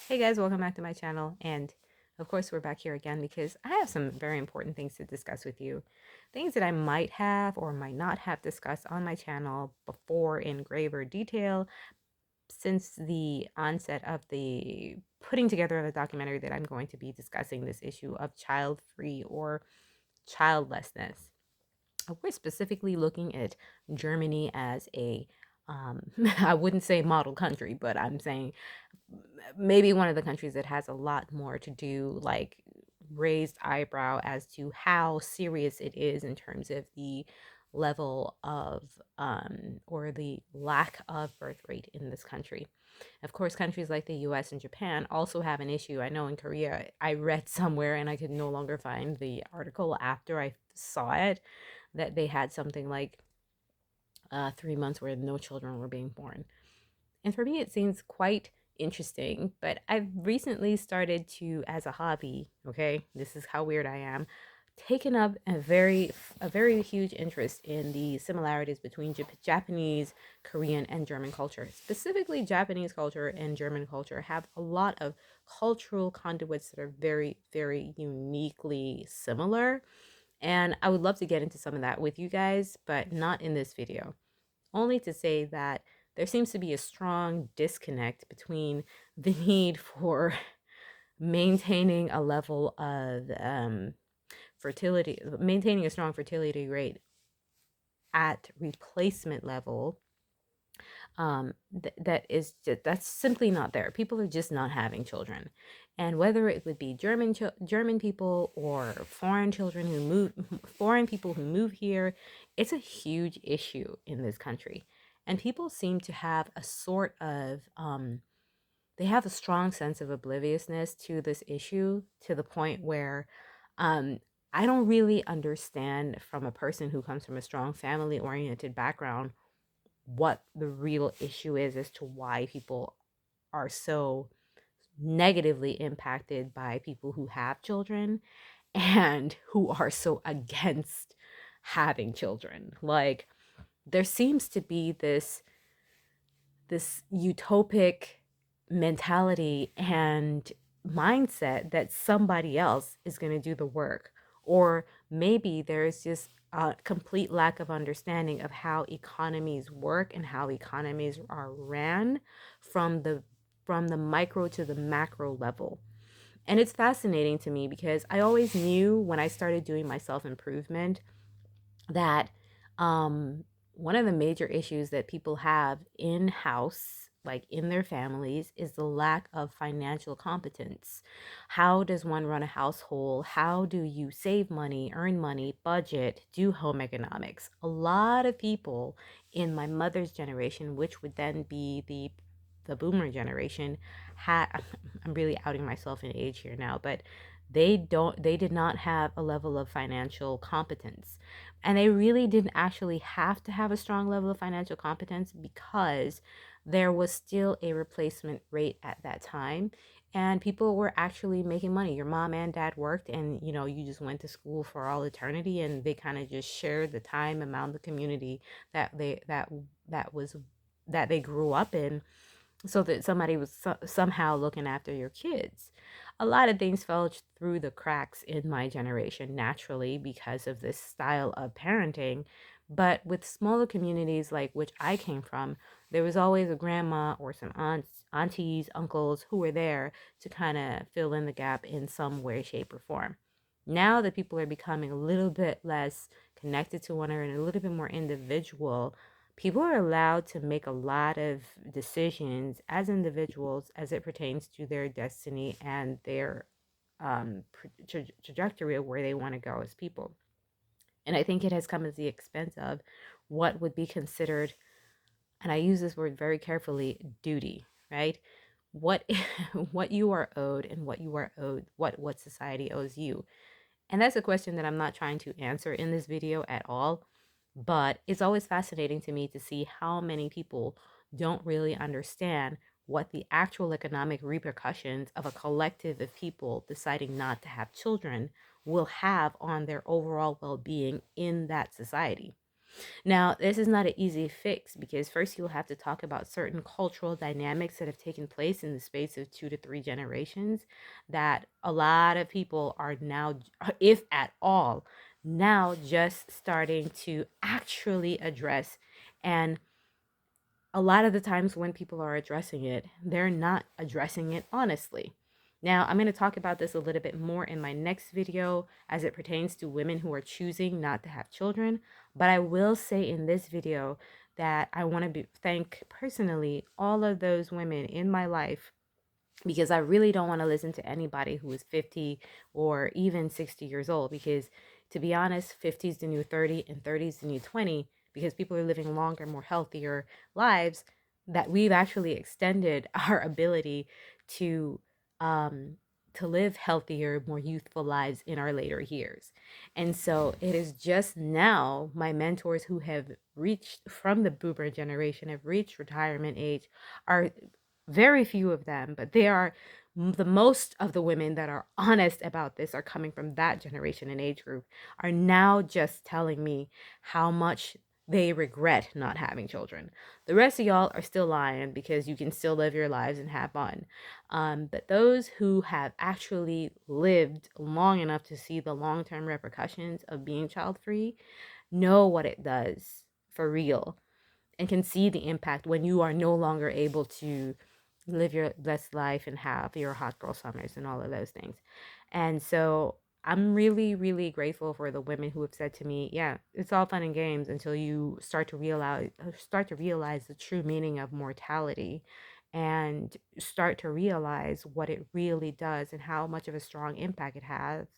Hey guys, welcome back to my channel. And of course, we're back here again because I have some very important things to discuss with you. Things that I might have or might not have discussed on my channel before in graver detail since the onset of the putting together of a documentary that I'm going to be discussing this issue of child-free or childlessness. We're specifically looking at Germany as a I wouldn't say model country, but I'm saying maybe one of the countries that has a lot more to do, like raised eyebrow as to how serious it is in terms of the level of or the lack of birth rate in this country. Of course, countries like the US and Japan also have an issue. I know in Korea, I read somewhere and I could no longer find the article after I saw it that they had something like 3 months where no children were being born. And for me, it seems quite interesting, but I've recently started to, as a hobby, okay, this is how weird I am, taken up a very huge interest in the similarities between Japanese, Korean, and German culture. Specifically, Japanese culture and German culture have a lot of cultural conduits that are very, very uniquely similar. And I would love to get into some of that with you guys, but not in this video. Only to say that there seems to be a strong disconnect between the need for maintaining a level of fertility, maintaining a strong fertility rate at replacement level. That's simply not there. People are just not having children, and whether it would be German people or foreign people who move here, it's a huge issue in this country, and people seem to have a sort of they have a strong sense of obliviousness to this issue to the point where um, I don't really understand from a person who comes from a strong family oriented background what the real issue is as to why people are so negatively impacted by people who have children and who are so against having children. Like there seems to be this utopic mentality and mindset that somebody else is going to do the work, or maybe there's just a complete lack of understanding of how economies work and how economies are ran from the micro to the macro level. And it's fascinating to me because I always knew when I started doing my self improvement that um, one of the major issues that people have in house, like in their families, is the lack of financial competence. How does one run a household? How do you save money, earn money, budget, do home economics? A lot of people in my mother's generation, which would then be the boomer generation, had I'm really outing myself in age here now, but they did not have a level of financial competence, and they really didn't actually have to have a strong level of financial competence because there was still a replacement rate at that time, and people were actually making money. Your mom and dad worked, and you just went to school for all eternity, and they kind of just shared the time among the community that was that they grew up in, so that somebody was somehow looking after your kids. A lot of things fell through the cracks in my generation naturally because of this style of parenting. But with smaller communities like which I came from, there was always a grandma or some aunties, uncles who were there to kind of fill in the gap in some way, shape, or form. Now that people are becoming a little bit less connected to one another and a little bit more individual, people are allowed to make a lot of decisions as individuals as it pertains to their destiny and their trajectory of where they want to go as people. And I think it has come at the expense of what would be considered, and I use this word very carefully, duty, right? What what you are owed and what you are owed, what society owes you. And that's a question that I'm not trying to answer in this video at all, but it's always fascinating to me to see how many people don't really understand what the actual economic repercussions of a collective of people deciding not to have children will have on their overall well being in that society. Now, this is not an easy fix because first you'll have to talk about certain cultural dynamics that have taken place in the space of 2 to 3 generations that a lot of people are now, if at all, now just starting to actually address. And a lot of the times when people are addressing it, they're not addressing it honestly. Now, I'm going to talk about this a little bit more in my next video as it pertains to women who are choosing not to have children. But I will say in this video that I want to thank personally all of those women in my life, because I really don't want to listen to anybody who is 50 or even 60 years old. Because to be honest, 50 is the new 30 and 30 is the new 20, because people are living longer, more healthier lives, that we've actually extended our ability to um to live healthier, more youthful lives in our later years. And so it is just now my mentors who have reached from the boomer generation, have reached retirement age, are very few of them, but they are the most of the women that are honest about this, are coming from that generation and age group, are now just telling me how much they regret not having children. The rest of y'all are still lying because you can still live your lives and have fun. But those who have actually lived long enough to see the long-term repercussions of being child free know what it does for real, and can see the impact when you are no longer able to live your best life and have your hot girl summers and all of those things. And so I'm really, really grateful for the women who have said to me, yeah, it's all fun and games until you start to realize the true meaning of mortality, and start to realize what it really does and how much of a strong impact it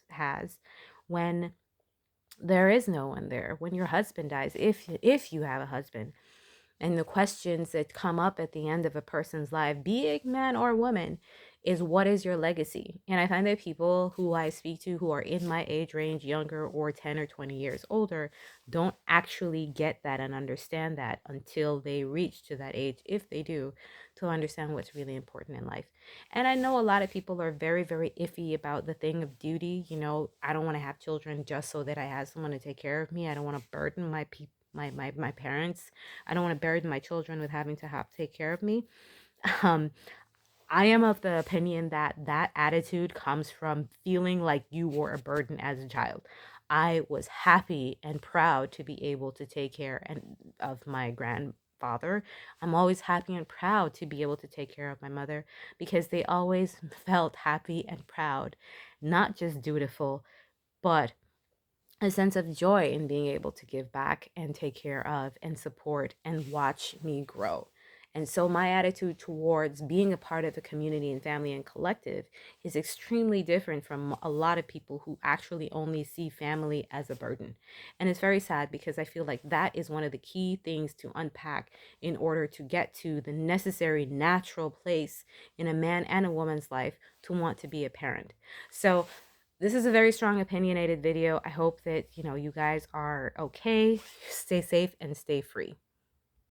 has when there is no one there, when your husband dies, if you have a husband. And the questions that come up at the end of a person's life, be it man or woman, is what is your legacy? And I find that people who I speak to who are in my age range, younger or 10 or 20 years older, don't actually get that and understand that until they reach to that age, if they do, to understand what's really important in life. And I know a lot of people are very, very iffy about the thing of duty. You know, I don't want to have children just so that I have someone to take care of me. I don't want to burden my people. My parents. I don't want to burden my children with having to have to take care of me. Um, I am of the opinion that that attitude comes from feeling like you were a burden as a child. I was happy and proud to be able to take care of my grandfather. I'm always happy and proud to be able to take care of my mother, because they always felt happy and proud, not just dutiful, but a sense of joy in being able to give back and take care of and support and watch me grow. And so my attitude towards being a part of the community and family and collective is extremely different from a lot of people who actually only see family as a burden. And it's very sad, because I feel like that is one of the key things to unpack in order to get to the necessary natural place in a man and a woman's life to want to be a parent. So this is a very strong opinionated video. I hope that, you guys are okay. Stay safe and stay free.